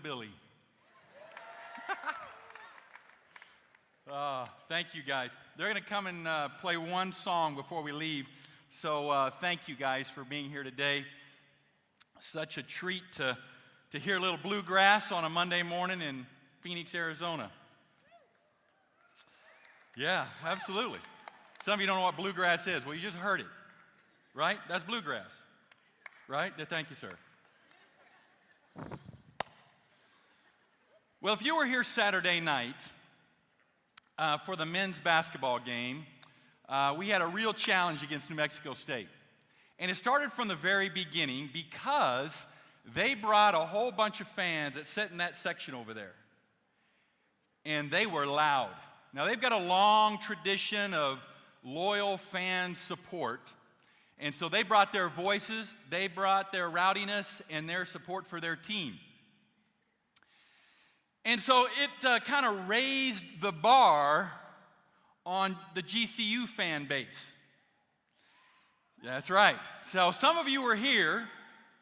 hillbilly. Thank you guys. They're going to come and play one song before we leave. So thank you guys for being here today. Such a treat to hear a little bluegrass on a Monday morning in Phoenix, Arizona. Yeah, absolutely. Some of you don't know what bluegrass is. Well, you just heard it, right? That's bluegrass, right? Thank you, sir. Well, if you were here Saturday night for the men's basketball game, we had a real challenge against New Mexico State. And it started from the very beginning because they brought a whole bunch of fans that sat in that section over there. And they were loud. Now, they've got a long tradition of loyal fan support. And so they brought their voices, they brought their rowdiness, and their support for their team. And so it kind of raised the bar on the GCU fan base. That's right. So some of you were here,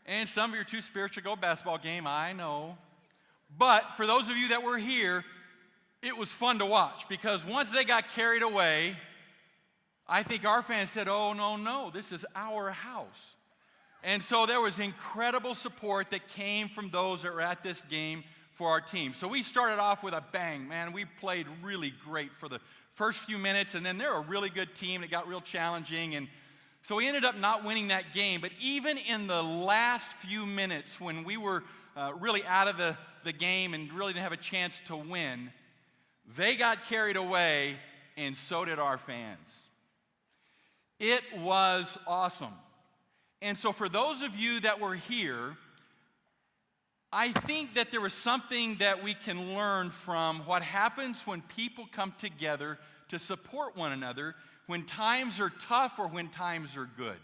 and some of you are too spiritual to go to a basketball game, I know. But for those of you that were here, it was fun to watch because once they got carried away, I think our fans said, oh, no, this is our house. And so there was incredible support that came from those that were at this game for our team. So we started off with a bang, man. We played really great for the first few minutes, and then they're a really good team. It got real challenging, and so we ended up not winning that game. But even in the last few minutes when we were really out of the game and really didn't have a chance to win, they got carried away, and so did our fans. It was awesome. And so for those of you that were here, I think that there was something that we can learn from what happens when people come together to support one another when times are tough or when times are good.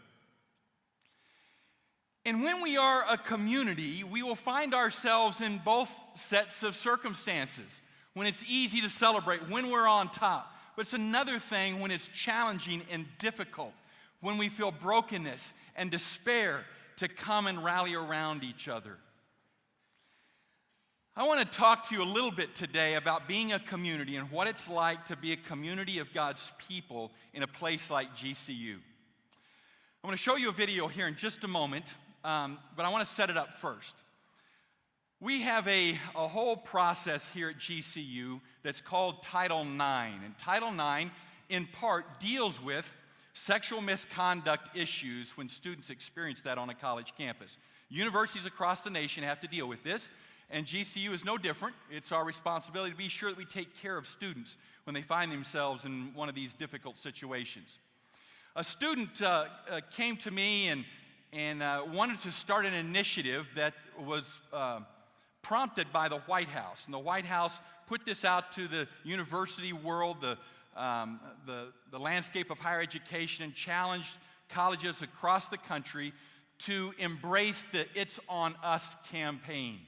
And when we are a community, we will find ourselves in both sets of circumstances. When it's easy to celebrate, when we're on top. But it's another thing when it's challenging and difficult, when we feel brokenness and despair to come and rally around each other. I want to talk to you a little bit today about being a community and what it's like to be a community of God's people in a place like GCU. I'm going to show you a video here in just a moment, but I want to set it up first. We have a whole process here at GCU that's called Title IX. And Title IX, in part, deals with sexual misconduct issues when students experience that on a college campus. Universities across the nation have to deal with this, and GCU is no different. It's our responsibility to be sure that we take care of students when they find themselves in one of these difficult situations. A student came to me and wanted to start an initiative that was prompted by the White House. And the White House put this out to the university world, the landscape of higher education, and challenged colleges across the country to embrace the It's On Us campaign.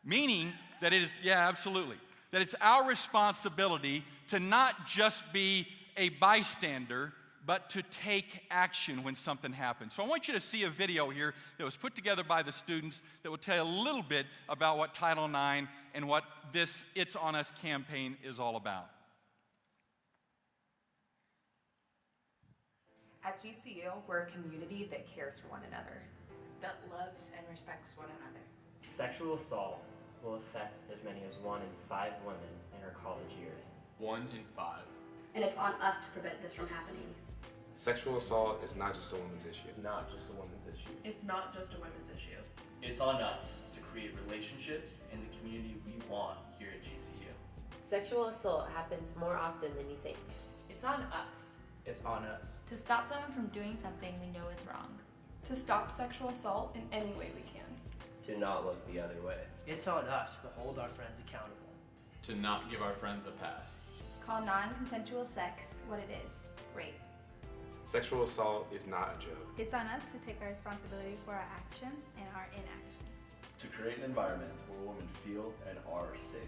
Meaning that it is, absolutely, that it's our responsibility to not just be a bystander, but to take action when something happens. So I want you to see a video here that was put together by the students that will tell you a little bit about what Title IX and what this It's On Us campaign is all about. At GCU, we're a community that cares for one another. That loves and respects one another. Sexual assault will affect as many as 1 in 5 women in her college years. 1 in 5. And it's on us to prevent this from happening. Sexual assault is not just a woman's issue. It's not just a women's issue. It's not just a women's issue. It's on us to create relationships in the community we want here at GCU. Sexual assault happens more often than you think. It's on us. It's on us. To stop someone from doing something we know is wrong. To stop sexual assault in any way we can. To not look the other way. It's on us to hold our friends accountable. To not give our friends a pass. Call non-consensual sex what it is, rape. Sexual assault is not a joke. It's on us to take our responsibility for our actions and our inaction. To create an environment where women feel and are safe.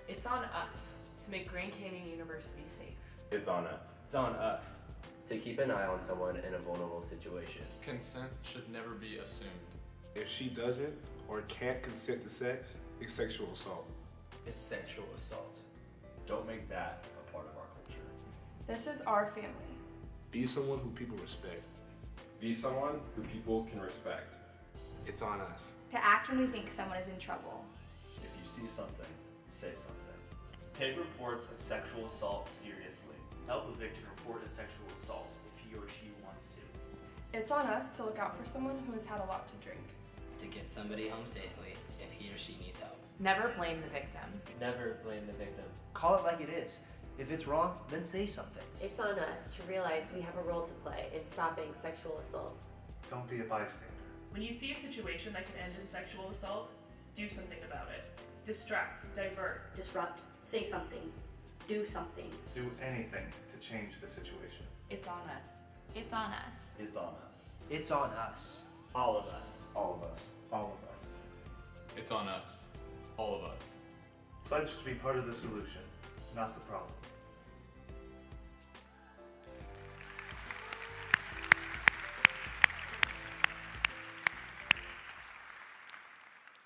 It's on us to make Grand Canyon University safe. It's on us. It's on us to keep an eye on someone in a vulnerable situation. Consent should never be assumed. If she doesn't or can't consent to sex, It's sexual assault. It's sexual assault. Don't make that a part of our culture. This is our family. Be someone who people respect. Be someone who people can respect. It's on us. To act when we think someone is in trouble. If you see something, say something. Take reports of sexual assault seriously. Help a victim report a sexual assault if he or she wants to. It's on us to look out for someone who has had a lot to drink. To get somebody home safely if he or she needs help. Never blame the victim. Never blame the victim. Call it like it is. If it's wrong, then say something. It's on us to realize we have a role to play in stopping sexual assault. Don't be a bystander. When you see a situation that can end in sexual assault, do something about it. Distract, divert. Disrupt. Say something. Do something. Do anything to change the situation. It's on us. It's on us. It's on us. It's on us. All of us. All of us. All of us. It's on us. All of us. Pledge to be part of the solution, not the problem.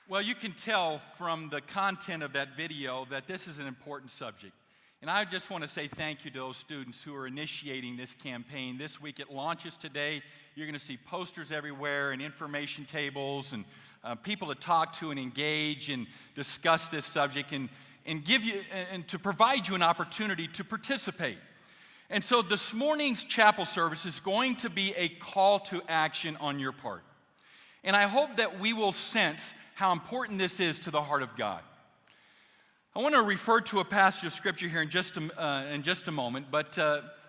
Well, you can tell from the content of that video that this is an important subject. And I just want to say thank you to those students who are initiating this campaign. This week it launches today. You're going to see posters everywhere and information tables and people to talk to and engage and discuss this subject and give you and to provide you an opportunity to participate. And so this morning's chapel service is going to be a call to action on your part. And I hope that we will sense how important this is to the heart of God. I want to refer to a passage of Scripture here in just a moment, but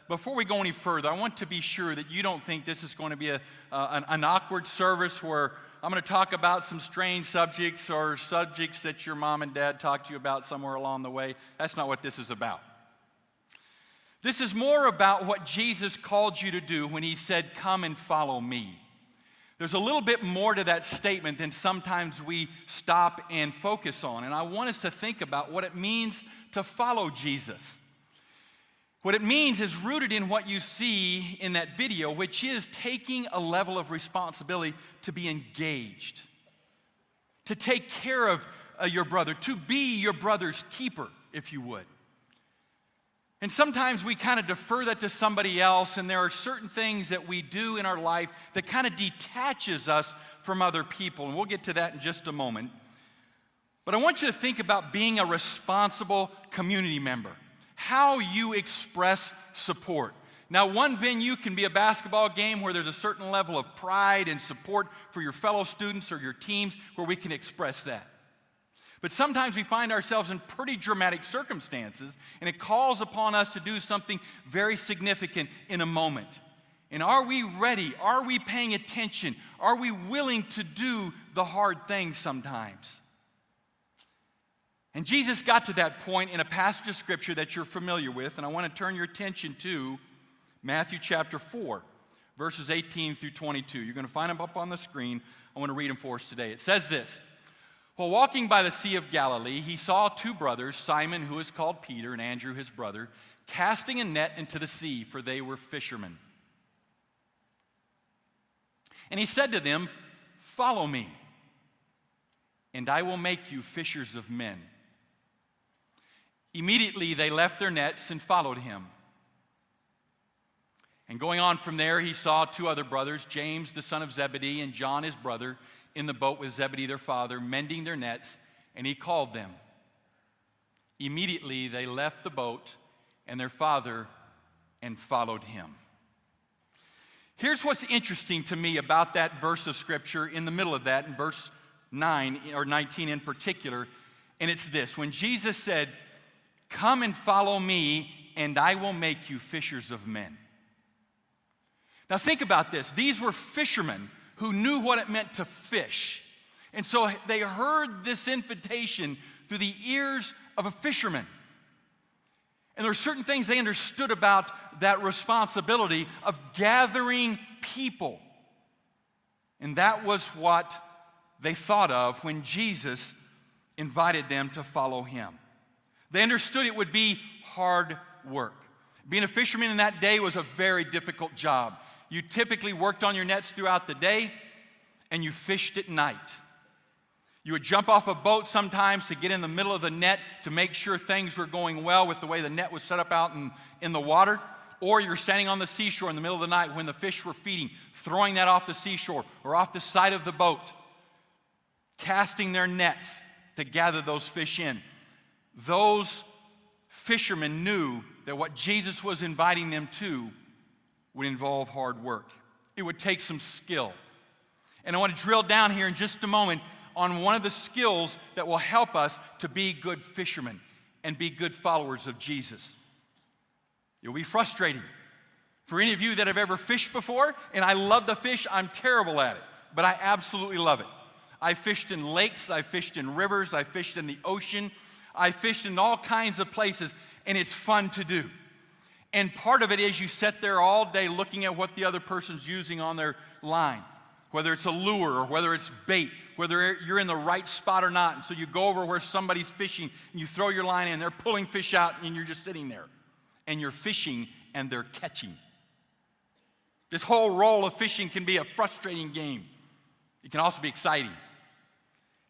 before we go any further, I want to be sure that you don't think this is going to be an awkward service where I'm going to talk about some strange subjects or subjects that your mom and dad talked to you about somewhere along the way. That's not what this is about. This is more about what Jesus called you to do when he said, "Come and follow me." There's a little bit more to that statement than sometimes we stop and focus on. And I want us to think about what it means to follow Jesus. What it means is rooted in what you see in that video, which is taking a level of responsibility to be engaged, to take care of your brother, to be your brother's keeper, if you would. And sometimes we kind of defer that to somebody else, and there are certain things that we do in our life that kind of detaches us from other people, and we'll get to that in just a moment. But I want you to think about being a responsible community member, how you express support. Now, one venue can be a basketball game where there's a certain level of pride and support for your fellow students or your teams where we can express that. But sometimes we find ourselves in pretty dramatic circumstances, and it calls upon us to do something very significant in a moment. And are we ready? Are we paying attention? Are we willing to do the hard things sometimes? And Jesus got to that point in a passage of Scripture that you're familiar with, and I want to turn your attention to Matthew chapter 4, verses 18 through 22. You're going to find them up on the screen. I want to read them for us today. It says this: "While walking by the Sea of Galilee, he saw two brothers, Simon, who is called Peter, and Andrew, his brother, casting a net into the sea, for they were fishermen. And he said to them, 'Follow me, and I will make you fishers of men.' Immediately they left their nets and followed him. And going on from there, he saw two other brothers, James, the son of Zebedee, and John, his brother, in the boat with Zebedee, their father, mending their nets, and he called them. Immediately they left the boat and their father and followed him." Here's what's interesting to me about that verse of Scripture in the middle of that, in verse 9 or 19 in particular, and it's this: when Jesus said, "Come and follow me, and I will make you fishers of men." Now think about this. These were fishermen who knew what it meant to fish. And so they heard this invitation through the ears of a fisherman. And there were certain things they understood about that responsibility of gathering people. And that was what they thought of when Jesus invited them to follow him. They understood it would be hard work. Being a fisherman in that day was a very difficult job. You typically worked on your nets throughout the day, and you fished at night. You would jump off a boat sometimes to get in the middle of the net to make sure things were going well with the way the net was set up out in the water. Or you're standing on the seashore in the middle of the night when the fish were feeding, throwing that off the seashore or off the side of the boat, casting their nets to gather those fish in. Those fishermen knew that what Jesus was inviting them to would involve hard work. It would take some skill. And I want to drill down here in just a moment on one of the skills that will help us to be good fishermen and be good followers of Jesus. It'll be frustrating. For any of you that have ever fished before, and I love to fish, I'm terrible at it, but I absolutely love it. I fished in lakes, I fished in rivers, I fished in the ocean, I fished in all kinds of places, and it's fun to do. And part of it is you sit there all day looking at what the other person's using on their line, whether it's a lure or whether it's bait, whether you're in the right spot or not. And so you go over where somebody's fishing and you throw your line in, they're pulling fish out, and you're just sitting there. And you're fishing and they're catching. This whole role of fishing can be a frustrating game. It can also be exciting.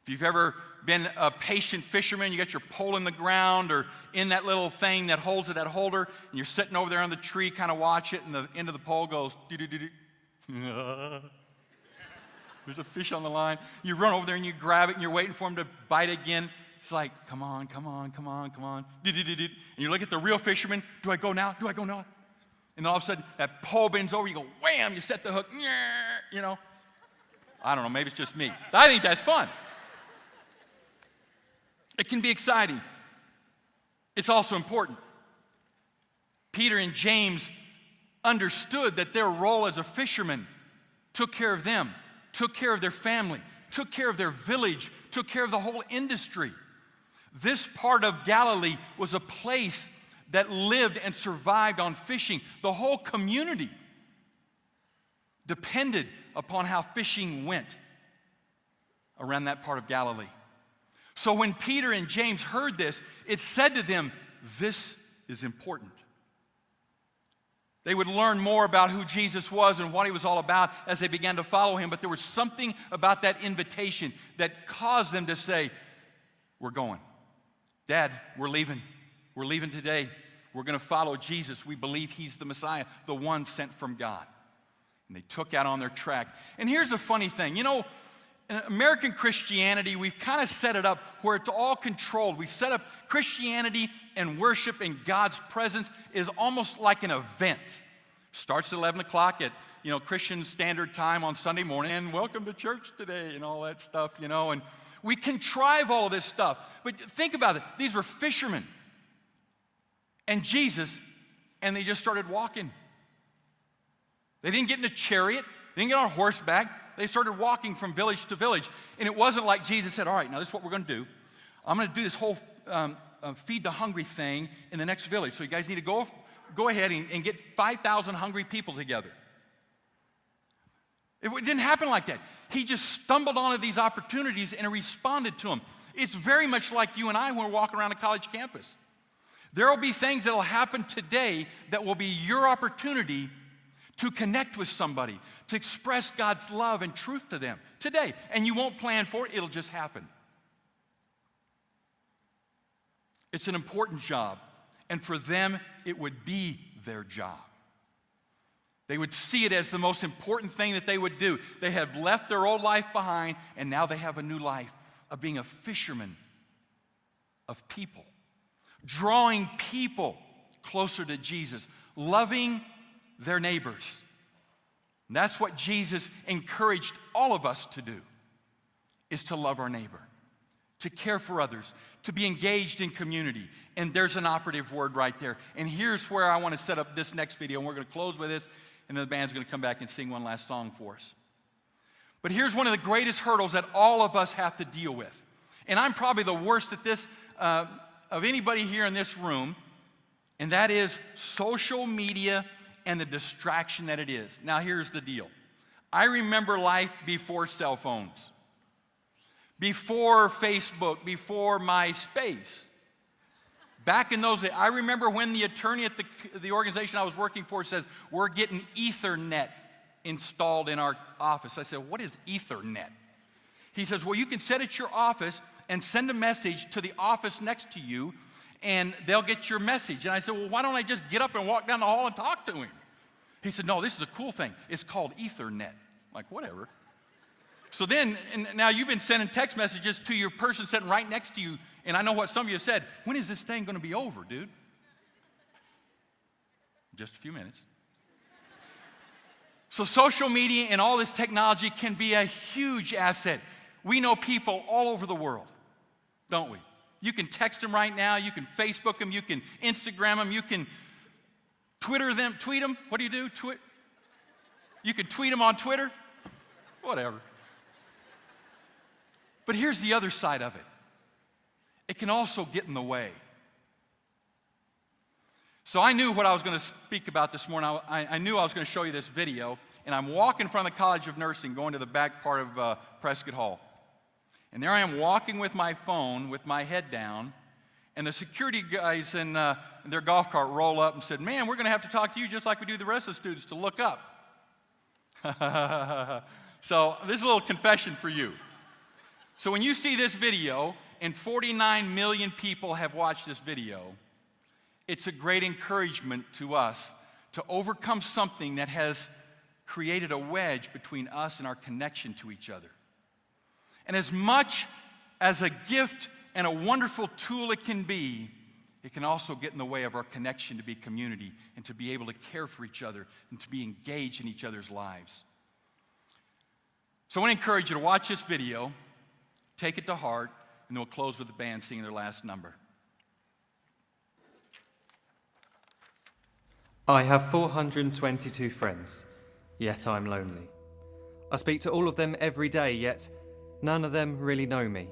If you've ever been a patient fisherman, you got your pole in the ground or in that little thing that holds it, that holder, and you're sitting over there on the tree, kind of watch it, and the end of the pole goes, doo-doo-doo-doo. There's a fish on the line. You run over there and you grab it, and you're waiting for him to bite again. It's like, come on, come on, come on, come on. And you look at the real fisherman, do I go now? Do I go now? And then all of a sudden, that pole bends over, you go, wham, you set the hook, you know. I don't know, maybe it's just me. I think that's fun. It can be exciting. It's also important. Peter and James understood that their role as a fisherman took care of them, took care of their family, took care of their village, took care of the whole industry. This part of Galilee was a place that lived and survived on fishing. The whole community depended upon how fishing went around that part of Galilee. So when Peter and James heard this, it said to them, this is important. They would learn more about who Jesus was and what he was all about as they began to follow him, but there was something about that invitation that caused them to say, we're going. Dad, we're leaving. We're leaving today. We're going to follow Jesus. We believe he's the Messiah, the one sent from God. And they took out on their track. And here's the funny thing. You know, in American Christianity, we've kind of set it up where it's all controlled. We set up Christianity and worship in God's presence is almost like an event. Starts at 11 o'clock at, Christian Standard Time on Sunday morning, and welcome to church today and all that stuff, and we contrive all of this stuff. But think about it. These were fishermen and Jesus, and they just started walking. They didn't get in a chariot. They didn't get on horseback. They started walking from village to village. And it wasn't like Jesus said, all right, now this is what we're going to do. I'm going to do this whole feed the hungry thing in the next village. So you guys need to go ahead and get 5,000 hungry people together. It didn't happen like that. He just stumbled onto these opportunities and responded to them. It's very much like you and I when we're walking around a college campus. There will be things that will happen today that will be your opportunity to connect with somebody, to express God's love and truth to them today. And you won't plan for it, it'll just happen. It's an important job, and for them, it would be their job. They would see it as the most important thing that they would do. They have left their old life behind, and now they have a new life of being a fisherman of people, drawing people closer to Jesus, loving their neighbors. And that's what Jesus encouraged all of us to do, is to love our neighbor, to care for others, to be engaged in community. And there's an operative word right there. And here's where I want to set up this next video, and we're going to close with this, and then the band's going to come back and sing one last song for us. But here's one of the greatest hurdles that all of us have to deal with. And I'm probably the worst at this of anybody here in this room, and that is social media and the distraction that it is. Now, here's the deal. I remember life before cell phones, before Facebook, before MySpace. Back in those days, I remember when the attorney at the organization I was working for says, we're getting Ethernet installed in our office. I said, what is Ethernet? He says, well, you can sit at your office and send a message to the office next to you, and they'll get your message. And I said, well, why don't I just get up and walk down the hall and talk to him? He said, no, this is a cool thing. It's called Ethernet. I'm like, whatever. So then, and now you've been sending text messages to your person sitting right next to you, and I know what some of you have said. When is this thing going to be over, dude? Just a few minutes. So social media and all this technology can be a huge asset. We know people all over the world, don't we? You can text them right now. You can Facebook them. You can Instagram them. You can Twitter them. Tweet them. What do you do? You can tweet them on Twitter. Whatever. But here's the other side of it. It can also get in the way. So I knew what I was going to speak about this morning. I knew I was going to show you this video. And I'm walking in front of the College of Nursing, going to the back part of Prescott Hall. And there I am walking with my phone, with my head down. And the security guys in their golf cart roll up and said, man, we're going to have to talk to you just like we do the rest of the students to look up. So this is a little confession for you. So when you see this video, and 49 million people have watched this video, it's a great encouragement to us to overcome something that has created a wedge between us and our connection to each other. And as much as a gift and a wonderful tool it can also get in the way of our connection to be community and to be able to care for each other and to be engaged in each other's lives. So I want to encourage you to watch this video, take it to heart, and then we'll close with the band singing their last number. I have 422 friends, yet I'm lonely. I speak to all of them every day, yet none of them really know me.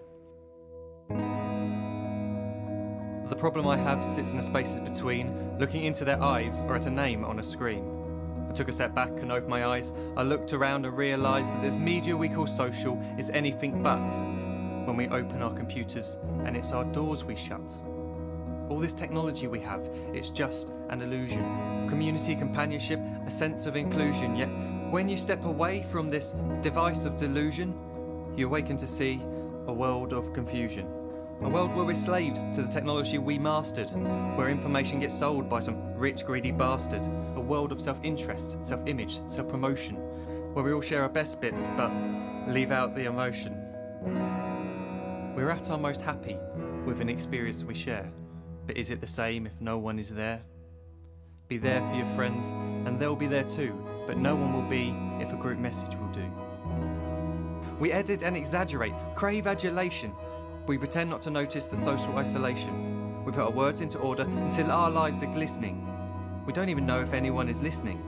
The problem I have sits in the spaces between looking into their eyes or at a name on a screen. I took a step back and opened my eyes. I looked around and realised that this media we call social is anything but when we open our computers and it's our doors we shut. All this technology we have, it's just an illusion. Community, companionship, a sense of inclusion. Yet when you step away from this device of delusion, you awaken to see a world of confusion. A world where we're slaves to the technology we mastered, where information gets sold by some rich, greedy bastard. A world of self-interest, self-image, self-promotion, where we all share our best bits but leave out the emotion. We're at our most happy with an experience we share, but is it the same if no one is there? Be there for your friends and they'll be there too, but no one will be if a group message will do. We edit and exaggerate, crave adulation. We pretend not to notice the social isolation. We put our words into order until our lives are glistening. We don't even know if anyone is listening.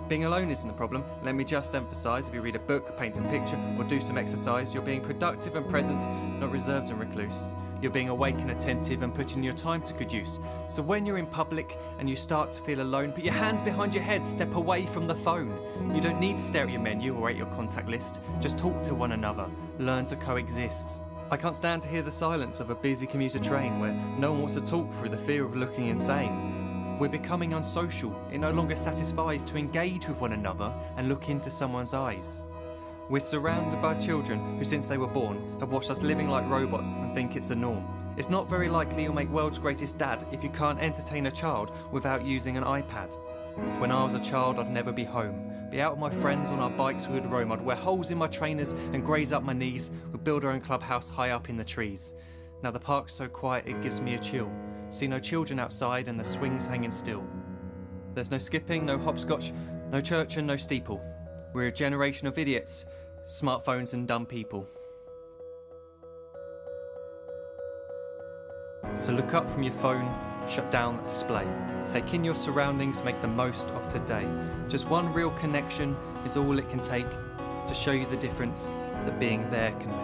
Being alone isn't a problem. Let me just emphasise, if you read a book, paint a picture, or do some exercise, you're being productive and present, not reserved and recluse. You're being awake and attentive and putting your time to good use. So when you're in public and you start to feel alone, put your hands behind your head, step away from the phone. You don't need to stare at your menu or at your contact list. Just talk to one another. Learn to coexist. I can't stand to hear the silence of a busy commuter train where no one wants to talk through the fear of looking insane. We're becoming unsocial. It no longer satisfies to engage with one another and look into someone's eyes. We're surrounded by children who, since they were born, have watched us living like robots and think it's the norm. It's not very likely you'll make world's greatest dad if you can't entertain a child without using an iPad. When I was a child, I'd never be home. Be out with my friends on our bikes we would roam. I'd wear holes in my trainers and graze up my knees. We'd build our own clubhouse high up in the trees. Now the park's so quiet it gives me a chill. See no children outside and the swings hanging still. There's no skipping, no hopscotch, no church and no steeple. We're a generation of idiots, smartphones and dumb people. So look up from your phone, shut down the display. Take in your surroundings, make the most of today. Just one real connection is all it can take to show you the difference that being there can make.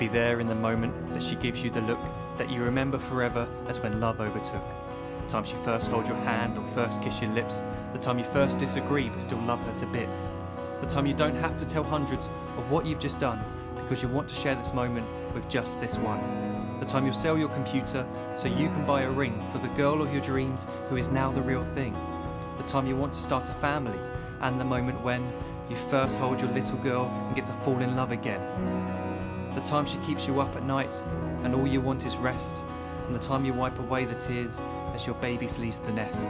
Be there in the moment that she gives you the look that you remember forever as when love overtook. The time she first holds your hand or first kiss your lips. The time you first disagree but still love her to bits. The time you don't have to tell hundreds of what you've just done because you want to share this moment with just this one. The time you'll sell your computer so you can buy a ring for the girl of your dreams who is now the real thing. The time you want to start a family and the moment when you first hold your little girl and get to fall in love again. The time she keeps you up at night and all you want is rest, and the time you wipe away the tears as your baby flees the nest.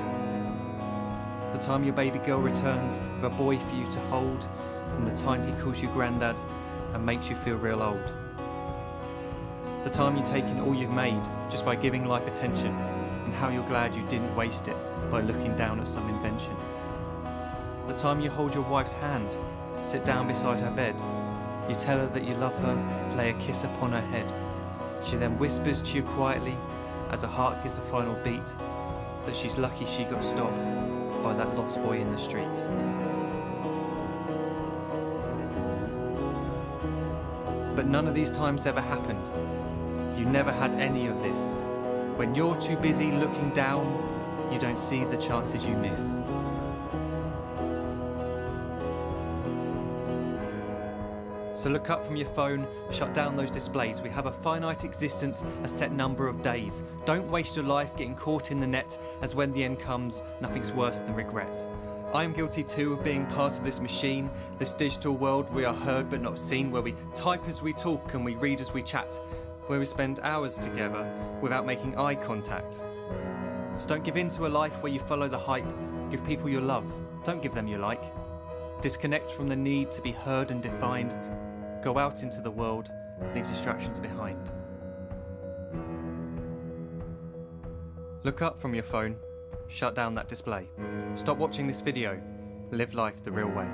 The time your baby girl returns with a boy for you to hold, and the time he calls you granddad and makes you feel real old. The time you take in all you've made just by giving life attention, and how you're glad you didn't waste it by looking down at some invention. The time you hold your wife's hand, sit down beside her bed, you tell her that you love her, lay a kiss upon her head. She then whispers to you quietly, as her heart gives a final beat, that she's lucky she got stopped by that lost boy in the street. But none of these times ever happened. You never had any of this. When you're too busy looking down, you don't see the chances you miss. So look up from your phone, shut down those displays. We have a finite existence, a set number of days. Don't waste your life getting caught in the net, as when the end comes, nothing's worse than regret. I am guilty too of being part of this machine, this digital world we are heard but not seen, where we type as we talk and we read as we chat, where we spend hours together without making eye contact. So don't give in to a life where you follow the hype. Give people your love, don't give them your like. Disconnect from the need to be heard and defined. Go out into the world, leave distractions behind. Look up from your phone, shut down that display. Stop watching this video, live life the real way.